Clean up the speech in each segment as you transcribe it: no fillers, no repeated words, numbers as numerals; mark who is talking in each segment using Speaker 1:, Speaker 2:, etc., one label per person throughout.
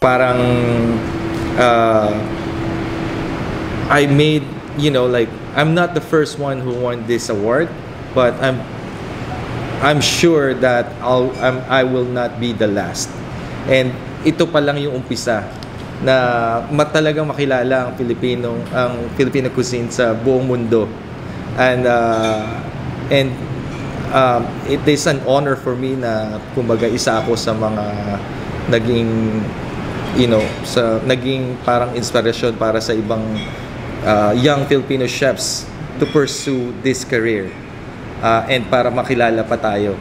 Speaker 1: Parang uh, I made, like I'm not the first one who won this award, but I'm sure that I will not be the last. And ito pa lang yung umpisa na talagang makilala ang Filipino cuisine sa buong mundo. And it is an honor for me na kumbaga isa ako sa mga naging naging parang inspirasyon para sa ibang young Filipino chefs to pursue this career. And para makilala pa tayo.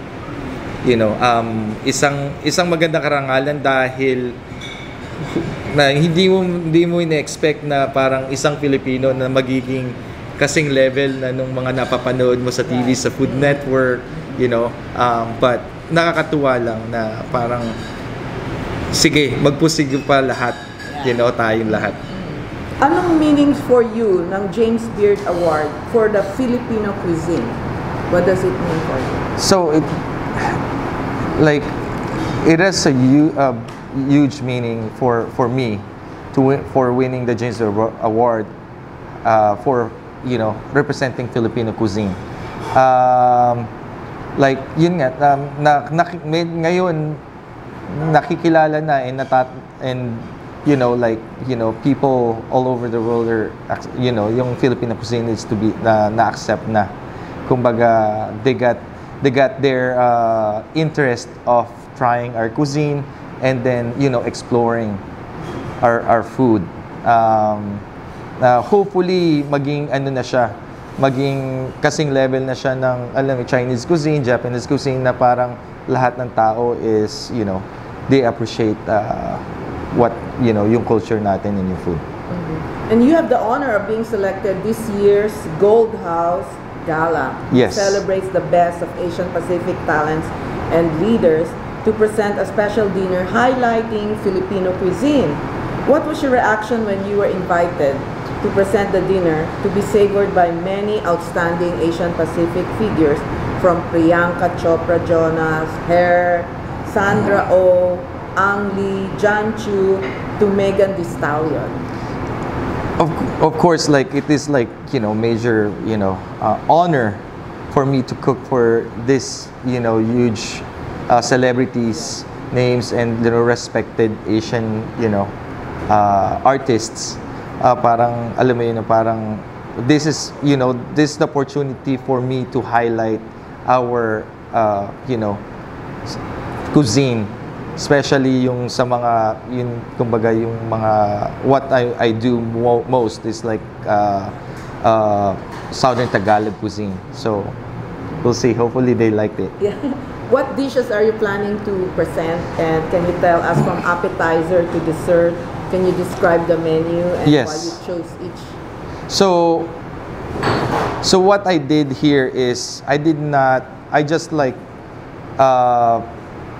Speaker 1: Isang magandang karangalan dahil na hindi mo ina-expect na parang isang Filipino na magiging kasing level na nung mga napapanood mo sa TV, sa Food Network, but nakakatuwa lang na parang sige, magpursige pa lahat, tayong lahat.
Speaker 2: Anong meanings for you ng James Beard Award for the Filipino cuisine? What does it mean for you?
Speaker 1: So it has a huge meaning for me for winning the James Beard Award for representing Filipino cuisine. Yun nga, ngayon nakikilala na people all over the world are, yung Filipino cuisine is to be na-accept na. Kumbaga, they got their interest of trying our cuisine and then, exploring our food. Hopefully maging maging kasing level na siya ng Chinese cuisine, Japanese cuisine, na parang lahat ng tao is they appreciate what yung culture natin and yung food.
Speaker 2: Mm-hmm. And you have the honor of being selected this year's Gold House Gala.
Speaker 1: Yes.
Speaker 2: Celebrates the best of Asian Pacific talents and leaders to present a special dinner highlighting Filipino cuisine. What was your reaction when you were invited to present the dinner to be savored by many outstanding Asian Pacific figures from Priyanka Chopra Jonas, Hair, Sandra Oh, Ang Lee, John Chu, to Megan Thee Stallion?
Speaker 1: Of course, it is major honor for me to cook for this huge celebrities names and respected Asian artists. Parang alam mo yun, parang this is the opportunity for me to highlight our cuisine, especially yung sa mga kumbaga yung mga what I do most is Southern Tagalog cuisine. So we'll see, hopefully they liked it.
Speaker 2: Yeah. What dishes are you planning to present, and can you tell us from appetizer to dessert? Can you describe the menu and
Speaker 1: yes.
Speaker 2: why you chose each?
Speaker 1: So what I did here is I just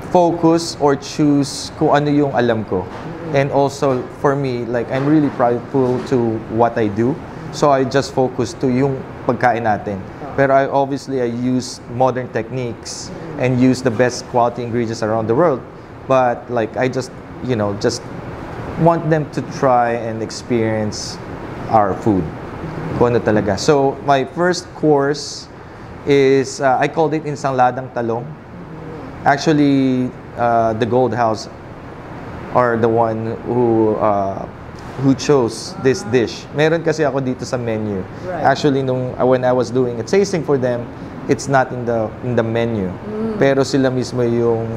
Speaker 1: focus or choose kung ano yung alam ko. Mm-hmm. And also for me, I'm really prideful to what I do. So I just focus to yung pagkain natin. Pero I use modern techniques and use the best quality ingredients around the world. But I just want them to try and experience our food. Kung ano talaga. So my first course is I called it Ensangladang Talong. Actually, the Gold House are the one who chose this dish. Meron kasi ako dito sa menu.
Speaker 2: Right.
Speaker 1: Actually, when I was doing a tasting for them, it's not in the menu. Pero sila mismo yung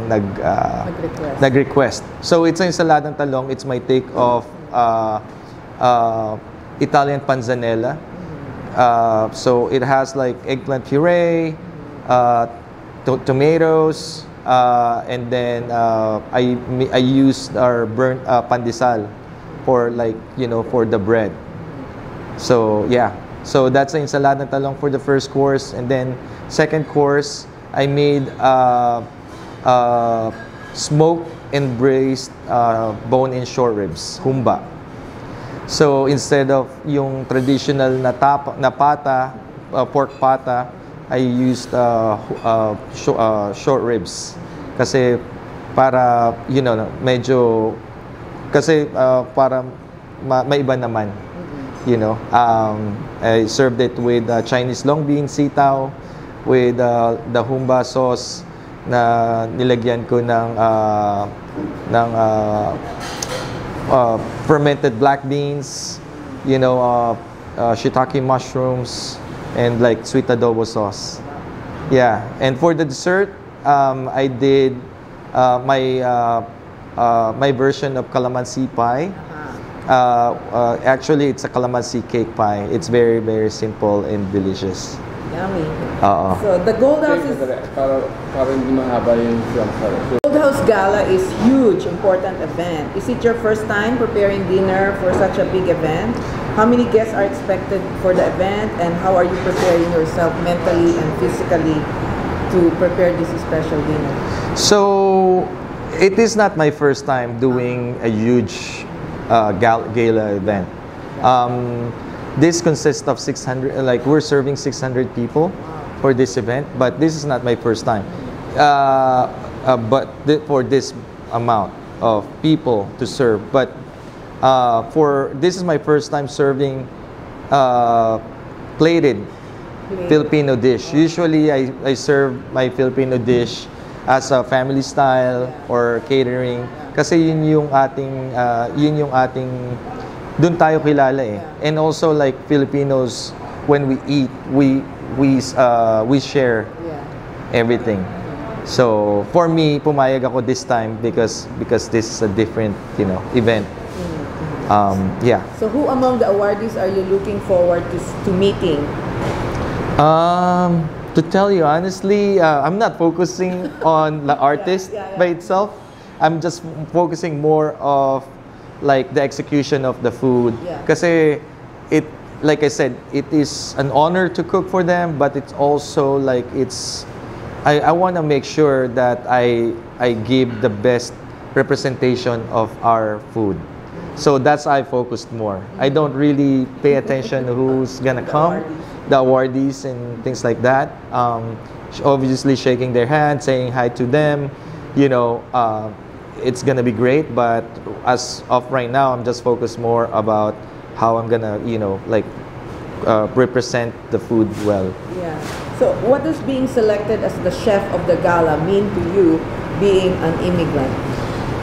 Speaker 1: nag-request. So it's Ensangladang Talong. It's my take of Italian panzanella. So it has eggplant puree, tomatoes, and then I used our burnt pandesal for for the bread. So yeah, so that's the Ensangladang Talong for the first course, and then second course I made smoked and braised bone-in short ribs, humba. So instead of yung traditional na pata, pork pata, I used short ribs kasi para medyo Kasi para maiba naman. You know, I served it with Chinese long bean, sitaw, with the humba sauce na nilagyan ko ng fermented black beans, you know, shiitake mushrooms, and like sweet adobo sauce. Yeah, and for the dessert, I did my version of calamansi pie. Actually, it's a calamansi cake pie. It's very, very simple and delicious.
Speaker 2: Yummy.
Speaker 1: So
Speaker 2: the Gold House is Gold House Gala is huge, important event. Is it your first time preparing dinner for such a big event? How many guests are expected for the event, and how are you preparing yourself mentally and physically to prepare this special dinner?
Speaker 1: So it is not my first time doing a huge gala event. This consists of 600, like we're serving 600 people for this event, but this is not my first time. For this amount of people to serve, but this is my first time serving plated Filipino dish. Usually, I serve my Filipino dish as a family style or catering, kasi yun yung ating dun tayo kilala eh. And also, like Filipinos, when we eat, we share everything. So for me, pumayag ako this time because this is a different, you know, event. Yeah.
Speaker 2: So who among the awardees are you looking forward to meeting?
Speaker 1: To tell you honestly, I'm not focusing on the artist by itself. I'm just focusing more of like the execution of the food. Kasi like I said, it is an honor to cook for them, but it's also like I want to make sure that I give the best representation of our food. So that's I focused more. I don't really pay attention to who's gonna come, the awardees and things like that. Obviously shaking their hand, saying hi to them, you know, it's gonna be great. But as of right now, I'm just focused more about how I'm gonna, you know, like represent the food well.
Speaker 2: Yeah. So what does being selected as the chef of the gala mean to you, being an immigrant?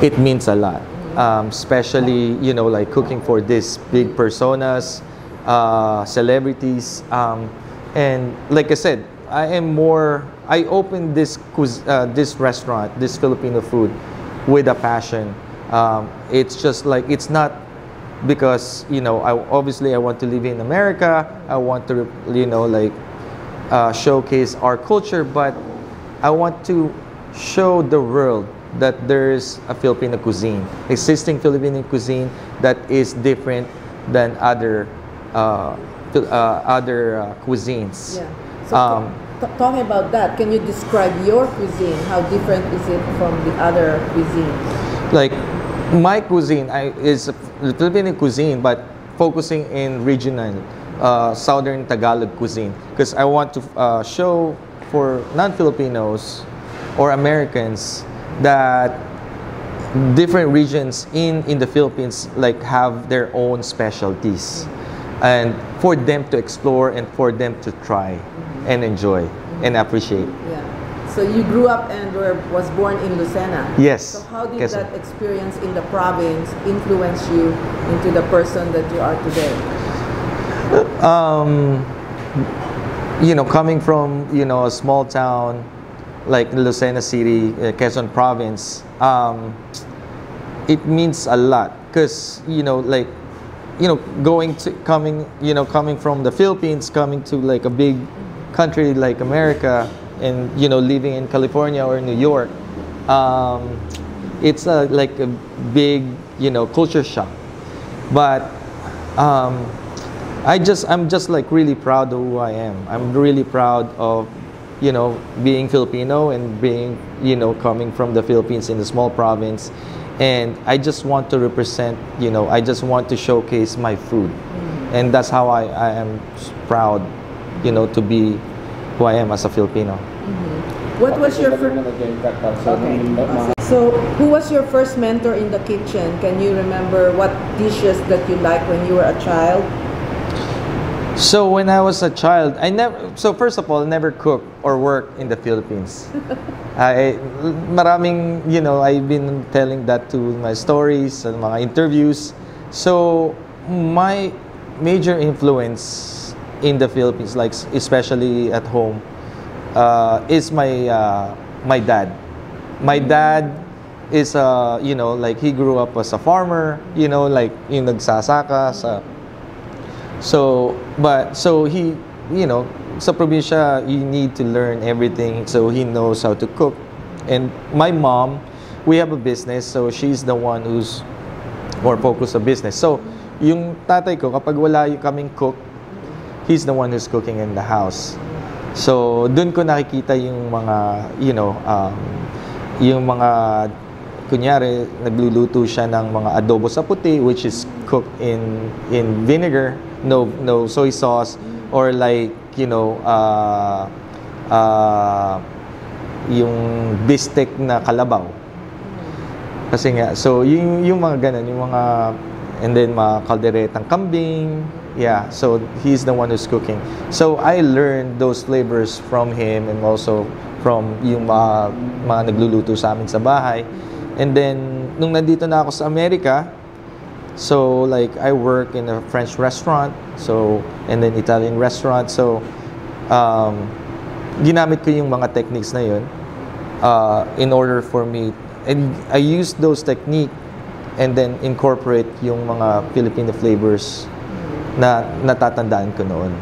Speaker 1: It means a lot. Especially, you know, like cooking for these big personas, celebrities, and like I said, I opened this restaurant, this Filipino food, with a passion. It's just like, it's not because, you know, obviously I want to live in America, I want to, you know, like showcase our culture, but I want to show the world that there's a Filipino cuisine, existing Filipino cuisine that is different than other cuisines.
Speaker 2: Yeah. So talking about that, can you describe your cuisine? How different is it from the other cuisines?
Speaker 1: Like my cuisine is the Filipino cuisine, but focusing in regional Southern Tagalog cuisine, because I want to show for non-Filipinos or Americans that different regions in the Philippines like have their own specialties, and for them to explore and for them to try and enjoy and appreciate.
Speaker 2: Yeah. So you grew up and was born in Lucena.
Speaker 1: Yes.
Speaker 2: So how did that experience in the province influence you into the person that you are today?
Speaker 1: You know, coming from, you know, a small town like Lucena City, Quezon Province, it means a lot, because, you know, like, you know, coming from the Philippines, coming to like a big country like America, and, you know, living in California or New York, it's like a big, you know, culture shock. But I'm just like really proud of who I am. I'm really proud of, you know, being Filipino and being, you know, coming from the Philippines in a small province. And I just want to represent, you know, I just want to showcase my food. And that's how I am proud, you know, to be who I am as a Filipino.
Speaker 2: What was your first... Okay. So, who was your first mentor in the kitchen? Can you remember what dishes that you liked when you were a child?
Speaker 1: So when I was a child, I never. So first of all, never cooked or worked in the Philippines. Maraming, I've been telling that to my stories and mga interviews. So my major influence in the Philippines, like especially at home, is my dad. My dad is like he grew up as a farmer. Like yung nagsasaka sa. So he, sa probinsya, you need to learn everything. So he knows how to cook. And my mom, we have a business, so she's the one who's more focused on business. So yung tatay ko, kapag wala yung kaming cook, he's the one who's cooking in the house. So dun ko nakikita yung mga, yung mga, kunyari, nagluluto siya ng mga adobo sa puti, which is cooked in vinegar, no soy sauce, or like, yung bistek na kalabaw. Kasi nga, so yung mga ganun, yung mga, and then mga kalderetang kambing, yeah, so he's the one who's cooking. So I learned those flavors from him, and also from yung mga nagluluto sa amin sa bahay. And then, nung nandito na ako sa Amerika, so like I work in a French restaurant, so, and then Italian restaurant. So, ginamit ko yung mga techniques na yun in order for me, and I use those techniques and then incorporate yung mga Filipino flavors na natatandaan ko noon.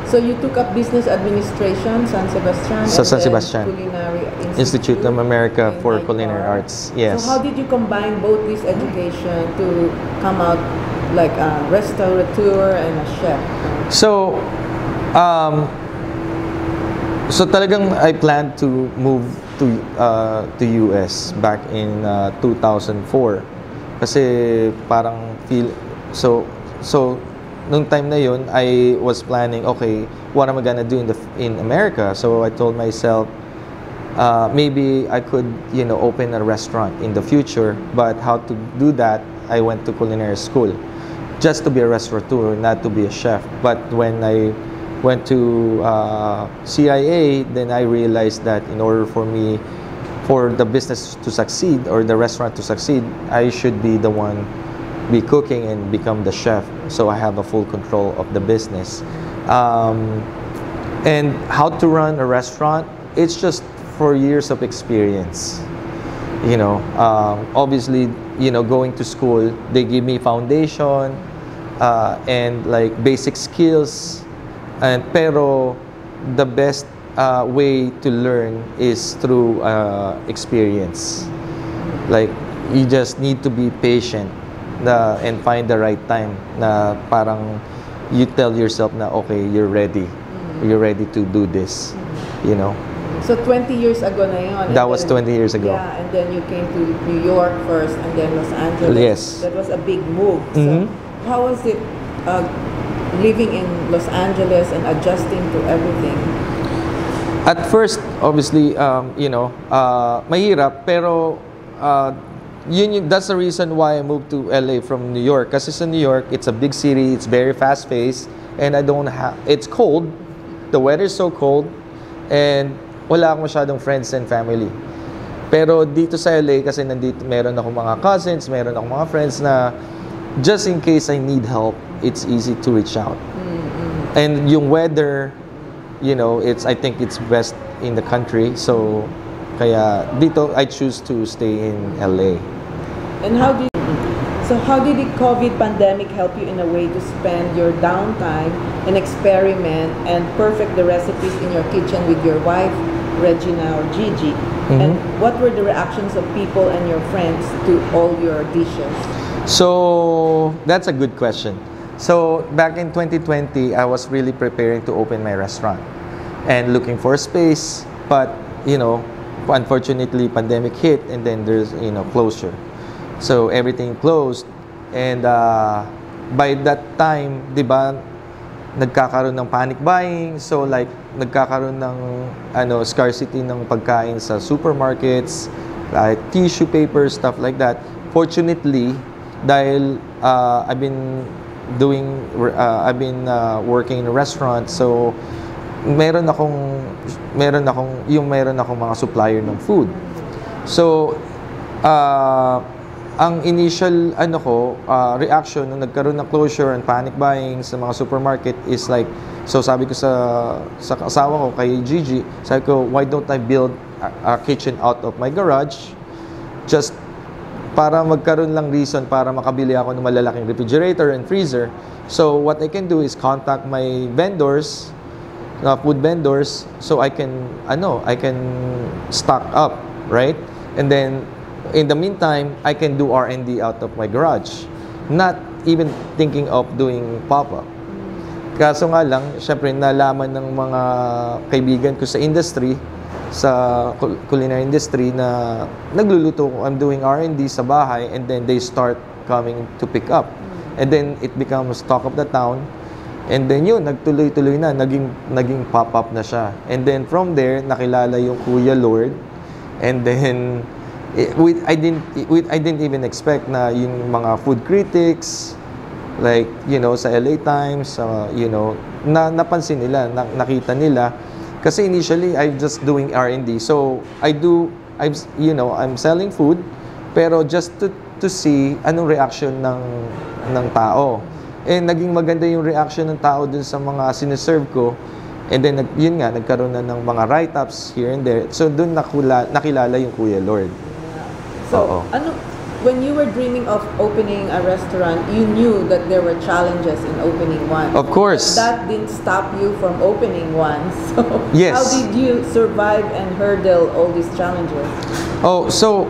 Speaker 2: So you took up business administration, San Sebastian,
Speaker 1: Sa
Speaker 2: and
Speaker 1: San
Speaker 2: then
Speaker 1: Sebastian.
Speaker 2: Culinary
Speaker 1: Institute of America
Speaker 2: in
Speaker 1: for
Speaker 2: Hyde
Speaker 1: Culinary
Speaker 2: Park.
Speaker 1: Arts. Yes.
Speaker 2: So how did you combine both this education to come out like a restaurateur and a chef?
Speaker 1: So, talagang I planned to move to US back in 2004. Kasi parang so nung time na yun, I was planning, okay, what am I gonna do in America? So I told myself, maybe I could, open a restaurant in the future. But how to do that? I went to culinary school, just to be a restaurateur, not to be a chef. But when I went to CIA, then I realized that in order for the business to succeed or the restaurant to succeed, I should be the one be cooking and become the chef, so I have a full control of the business. And how to run a restaurant, it's just 4 years of experience. Obviously, going to school, they give me foundation and like basic skills, pero the best way to learn is through experience. Like, you just need to be patient and find the right time na parang you tell yourself na okay, you're ready to do this,
Speaker 2: So 20 years ago na yun.
Speaker 1: That was 20 years ago.
Speaker 2: Yeah, and then you came to New York first and then Los Angeles.
Speaker 1: Yes.
Speaker 2: That was a big move.
Speaker 1: Mhm.
Speaker 2: So how was it living in Los Angeles and adjusting to everything?
Speaker 1: At first, obviously, mahirap, pero that's the reason why I moved to LA from New York. Kasi sa New York, it's a big city, it's very fast-paced, and it's cold. The weather is so cold, and wala akong masyadong friends and family. Pero dito sa LA, kasi meron akong mga cousins, meron akong mga friends na just in case I need help, it's easy to reach out. And yung weather, I think it's best in the country. So, kaya dito, I choose to stay in LA.
Speaker 2: And how did the COVID pandemic help you in a way to spend your downtime and experiment and perfect the recipes in your kitchen with your wife, Regina or Gigi? And what were the reactions of people and your friends to all your dishes?
Speaker 1: So, that's a good question. So, back in 2020, I was really preparing to open my restaurant and looking for a space. But, unfortunately, pandemic hit, and then there's, closure. So, everything closed. And by that time, di ba, nagkakaroon ng panic buying. So, like, nagkakaroon ng scarcity ng pagkain sa supermarkets. like tissue paper, stuff like that. Fortunately, dahil I've been working in a restaurant, so meron akong mga supplier ng food. So ang initial reaction nung nagkaroon ng closure and panic buying sa mga supermarket is like, so sabi ko sa asawa ko, kay Gigi, sabi ko, why don't I build a kitchen out of my garage, just para magkaroon lang reason para makabili ako ng malalaking refrigerator and freezer. So what I can do is contact my vendors, food vendors, so I can stock up, right? And then in the meantime, I can do R&D out of my garage, not even thinking of doing pop-up. Kaso nga lang, syempre nalaman ng mga kaibigan ko sa industry, sa culinary industry, na nagluluto ko, I'm doing R&D sa bahay, and then they start coming to pick up. And then it becomes talk of the town. And then yun, nagtuloy-tuloy na, naging pop-up na siya. And then from there, nakilala yung Kuya Lord. And then I didn't even expect na yung mga food critics, like, sa LA Times, napansin nila, nakita nila. Kasi initially, I'm just doing R&D. So, I'm selling food, pero just to see anong reaction ng tao. And naging maganda yung reaction ng tao dun sa mga siniserve ko. And then, nagkaroon na ng mga write-ups here and there. So, dun nakilala yung Kuya Lord.
Speaker 2: So, when you were dreaming of opening a restaurant, you knew that there were challenges in opening one.
Speaker 1: Of course.
Speaker 2: That didn't stop you from opening one. So,
Speaker 1: yes.
Speaker 2: How did you survive and hurdle all these challenges?
Speaker 1: Oh, so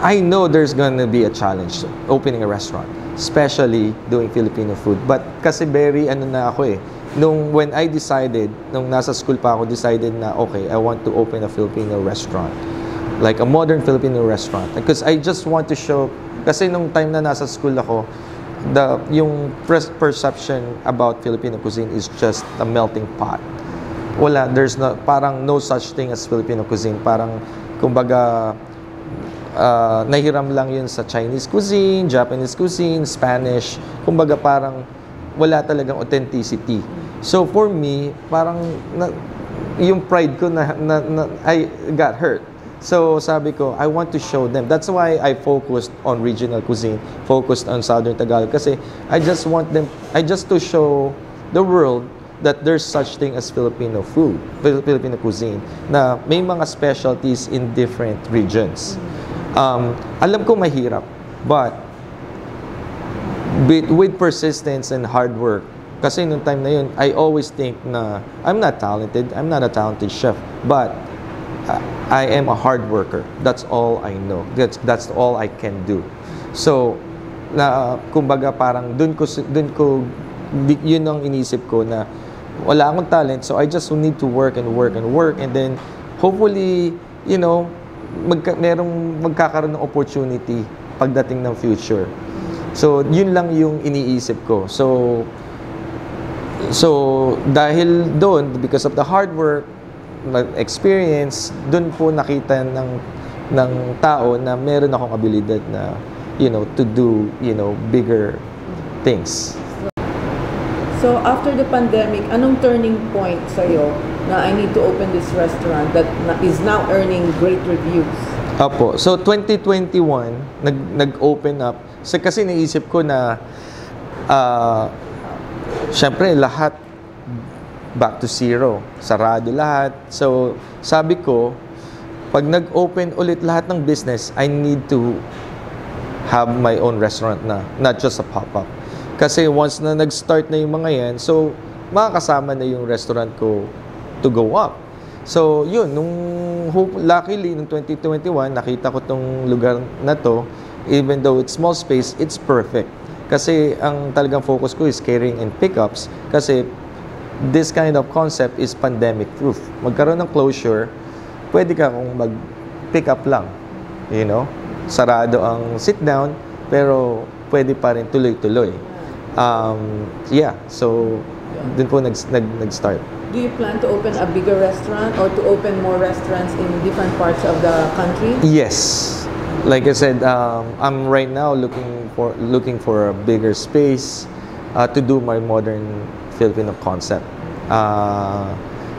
Speaker 1: I know there's gonna be a challenge opening a restaurant, especially doing Filipino food. But kasi very when I decided, nung nasa school pa ako, decided na okay, I want to open a Filipino restaurant. Like a modern Filipino restaurant. Because I just want to show, kasi nung time na nasa school ako, yung perception about Filipino cuisine is just a melting pot. There's parang no such thing as Filipino cuisine. Parang, kumbaga, nahiram lang yun sa Chinese cuisine, Japanese cuisine, Spanish. Kumbaga, parang wala talagang authenticity. So for me, parang yung pride ko I got hurt. So sabi ko, I want to show them. That's why I focused on regional cuisine, focused on Southern Tagalog. Kasi I just to show the world that there's such thing as Filipino food, Filipino cuisine, na may mga specialties in different regions. Alam ko mahirap, but with persistence and hard work, kasi nung time na yun, I always think na I'm not talented, I'm not a talented chef, but I am a hard worker. That's all I know. That's all I can do. So, kumbaga parang dun ko yun ang inisip ko na wala akong talent, so I just need to work and work and work, and then hopefully, magkakaroon ng opportunity pagdating ng future. So, yun lang yung iniisip ko. So dahil doon, because of the hard work, experience, doon po nakita ng tao na meron akong abilidad na, to do, bigger things.
Speaker 2: So, after the pandemic, anong turning point sa'yo na I need to open this restaurant that is now earning great reviews?
Speaker 1: Apo. So, 2021, nag-open up. So, kasi naisip ko na, syempre, lahat back to zero. Sarado lahat. So, sabi ko, pag nag-open ulit lahat ng business, I need to have my own restaurant na, not just a pop-up. Kasi once na nag-start na yung mga yan, so, makakasama na yung restaurant ko to go up. So, yun, luckily, nung 2021, nakita ko tong lugar na to, even though it's small space, it's perfect. Kasi ang talagang focus ko is catering and pickups. Kasi this kind of concept is pandemic proof. Magkaroon ng closure, pwede ka kung mag-pick up lang. Sarado ang sit down, pero pwede pa rin tuloy-tuloy. So dun po nag-start.
Speaker 2: do you plan to open a bigger restaurant or to open more restaurants in different parts of the country?
Speaker 1: Yes, like I said, I'm right now looking for a bigger space to do my modern Filipino concept.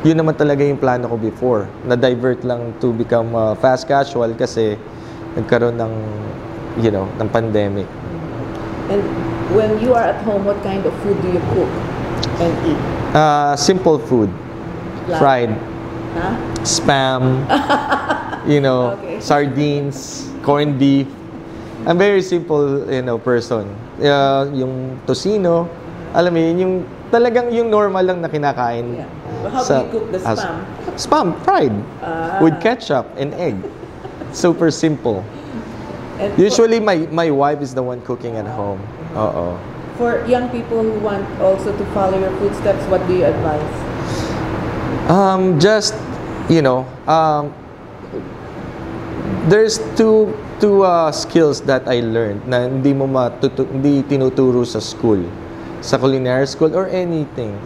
Speaker 1: Yun naman talaga yung plano ko before. Na-divert lang to become fast casual kasi nagkaroon ng, ng pandemic.
Speaker 2: And when you are at home, what kind of food do you cook and eat?
Speaker 1: Simple food,
Speaker 2: Like?
Speaker 1: fried,
Speaker 2: Huh?
Speaker 1: spam,
Speaker 2: Okay.
Speaker 1: sardines, corned beef. I'm very simple, person. Yung tocino, alam mo yun, yung talagang yung normal lang na kinakain.
Speaker 2: Yeah. How do you cook the spam?
Speaker 1: Spam, fried, with ketchup and egg. Super simple.
Speaker 2: And
Speaker 1: Usually, my wife is the one cooking at home. Oo.
Speaker 2: for young people who want also to follow your footsteps, what do you advise?
Speaker 1: Just, there's two skills that I learned na hindi tinuturo sa school, sa culinary school or anything.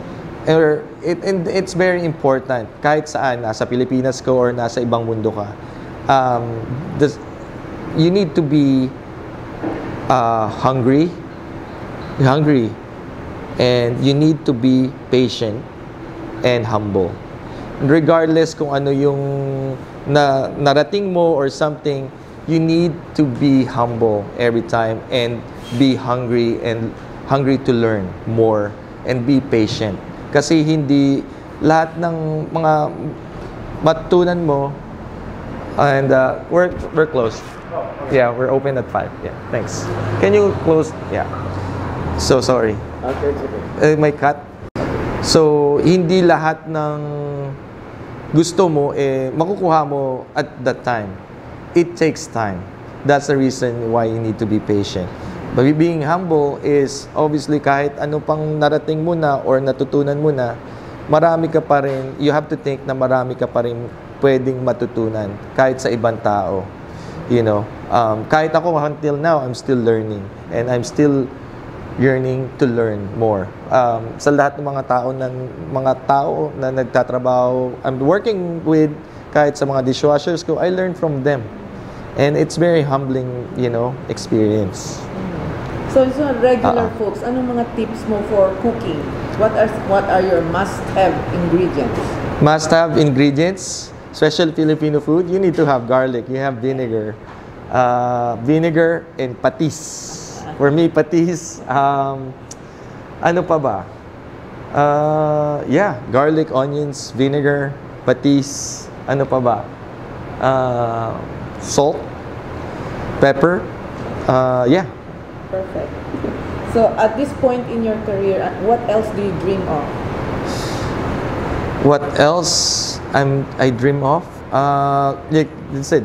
Speaker 1: And it's very important kahit saan, nasa Pilipinas ko or nasa ibang mundo ka. You need to be hungry, and you need to be patient and humble. Regardless kung ano yung narating mo or something, you need to be humble every time and be hungry to learn more and be patient. Kasi hindi lahat ng mga matutunan mo, and we're closed. Yeah, we're open at 5. Yeah, thanks. Can you close? Yeah. So sorry.
Speaker 3: Okay.
Speaker 1: May cut. So hindi lahat ng gusto mo makukuha mo at that time. It takes time. That's the reason why you need to be patient. But being humble is obviously kahit ano pang narating mo na or natutunan mo na, marami ka pa rin, you have to think na marami ka pa rin pwedeng matutunan kahit sa ibang tao. Kahit ako until now, I'm still learning and I'm still yearning to learn more. Sa lahat ng mga tao na nagtatrabaho, I'm working with, kahit sa mga dishwashers ko, I learn from them. And it's very humbling, experience.
Speaker 2: So regular folks, anong mga tips mo for cooking? What are your must-have ingredients?
Speaker 1: Must-have ingredients, special Filipino food, you need to have garlic, you have vinegar. Vinegar and patis. For me, patis, ano pa ba? Garlic, onions, vinegar, patis, ano pa ba? Salt, pepper,
Speaker 2: Perfect. So at this point in your career, what else do you dream of?
Speaker 1: What else I dream of? Like I said,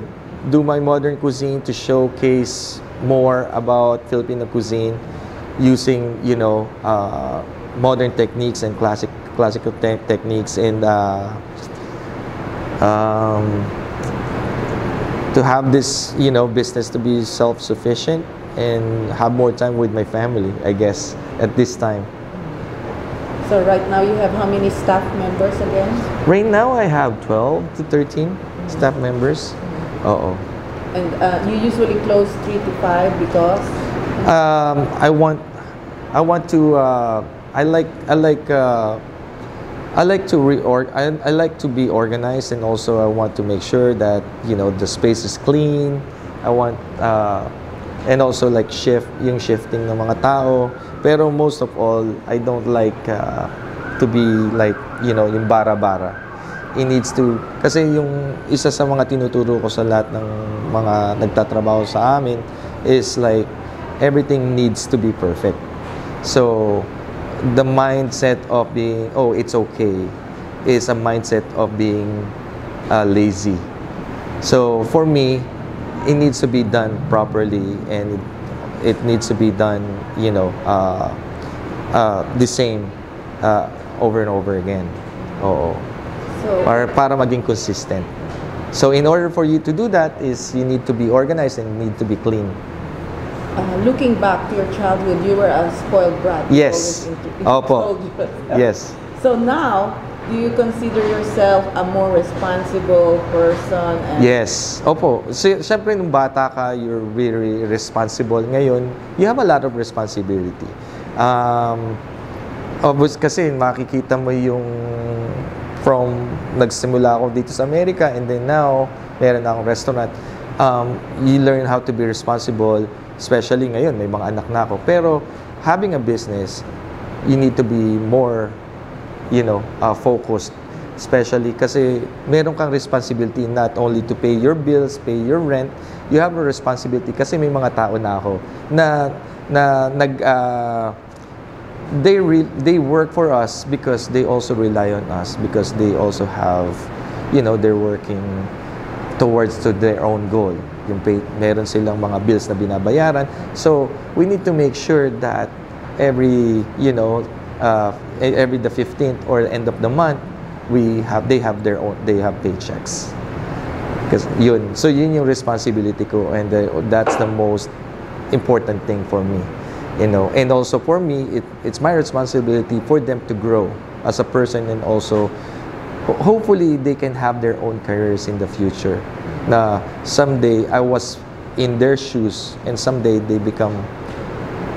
Speaker 1: do my modern cuisine to showcase more about Filipino cuisine using, modern techniques and classical techniques, and to have this, business to be self-sufficient and have more time with my family, I guess, at this time.
Speaker 2: So right now you have how many staff members again?
Speaker 1: Right now, I have 12 to 13 staff members. Oo.
Speaker 2: And you usually close 3 to 5 because?
Speaker 1: I like to be organized, and also I want to make sure that the space is clean. I want and also like shifting ng mga tao. Pero most of all, I don't like to be like yung bara-bara. It needs to, kasi yung isa sa mga tinuturo ko sa lahat ng mga nagtatrabaho sa amin is like everything needs to be perfect. So the mindset of being, oh, it's okay, is a mindset of being lazy. So for me, it needs to be done properly, and it needs to be done, the same over and over again. Oo.
Speaker 2: So,
Speaker 1: Para maging consistent. So in order for you to do that, is you need to be organized and need to be clean.
Speaker 2: looking back to your childhood, you were a spoiled brat.
Speaker 1: Yes.
Speaker 2: You always
Speaker 1: Opo.
Speaker 2: told yourself.
Speaker 1: Yes.
Speaker 2: So now, do you consider yourself a more responsible person? And
Speaker 1: Yes. Opo. Siyempre, nung bata ka, you're very responsible. Ngayon, you have a lot of responsibility. Obvious kasi makikita mo yung from nagsimula ako dito sa Amerika and then now, meron akong restaurant. You learn how to be responsible, especially ngayon, may mga anak na ako. Pero having a business, you need to be more, focused. Especially kasi meron kang responsibility not only to pay your bills, pay your rent, you have a responsibility kasi may mga tao na ako na they work for us because they also rely on us because they also have, they're working towards to their own goal. Meron silang mga bills na binabayaran. So, we need to make sure that every the 15th or end of the month, they have paychecks. Because yun yung responsibility ko, and that's the most important thing for me. And also for me, it's my responsibility for them to grow as a person, and also hopefully they can have their own careers in the future. Na someday I was in their shoes, and someday they become,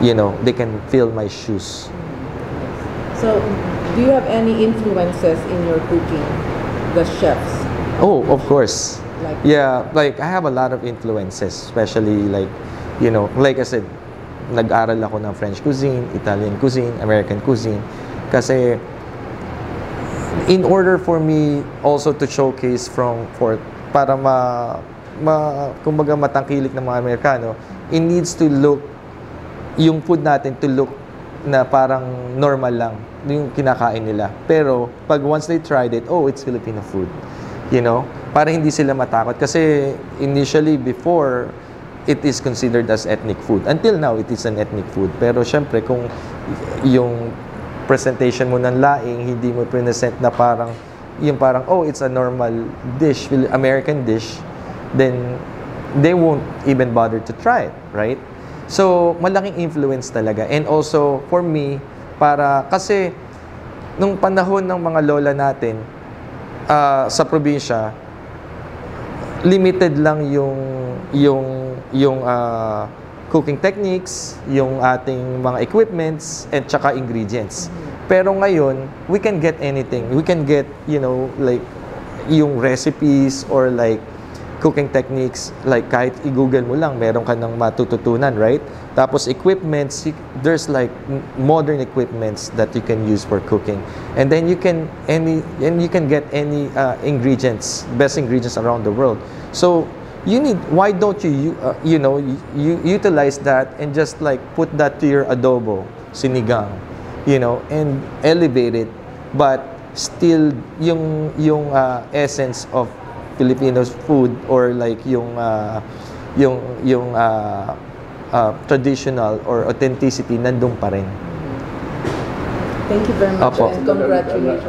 Speaker 1: they can fill my shoes.
Speaker 2: So, do you have any influences in your cooking? The chefs?
Speaker 1: Oh, of course. Like I have a lot of influences, especially like I said, nag-aral ako ng French cuisine, Italian cuisine, American cuisine. Kasi in order for me also to showcase para kumbaga matangkilik ng mga Amerikano, it needs to look, yung food natin to look na parang normal lang yung kinakain nila. Pero pag once they tried it, it's Filipino food. Para hindi sila matakot. Kasi initially before, it is considered as ethnic food. Until now, it is an ethnic food. Pero syempre, kung yung presentation mo ng laing, hindi mo present na parang, it's a normal dish, American dish, then they won't even bother to try it, right? So, malaking influence talaga. And also, for me, kasi, nung panahon ng mga lola natin, sa probinsya, limited lang yung cooking techniques, yung ating mga equipments, and tsaka ingredients. Pero ngayon, we can get anything. We can get, like, yung recipes or like cooking techniques, like kahit i-google mo lang, meron ka nang matututunan, right? Tapos equipments, there's like modern equipments that you can use for cooking. And then you can get any ingredients, best ingredients around the world. So, why don't you utilize that and just like put that to your adobo, sinigang, and elevate it, but still yung essence of Filipinos food, or like yung traditional or authenticity nandun pa rin.
Speaker 2: Thank you very much, and congratulations.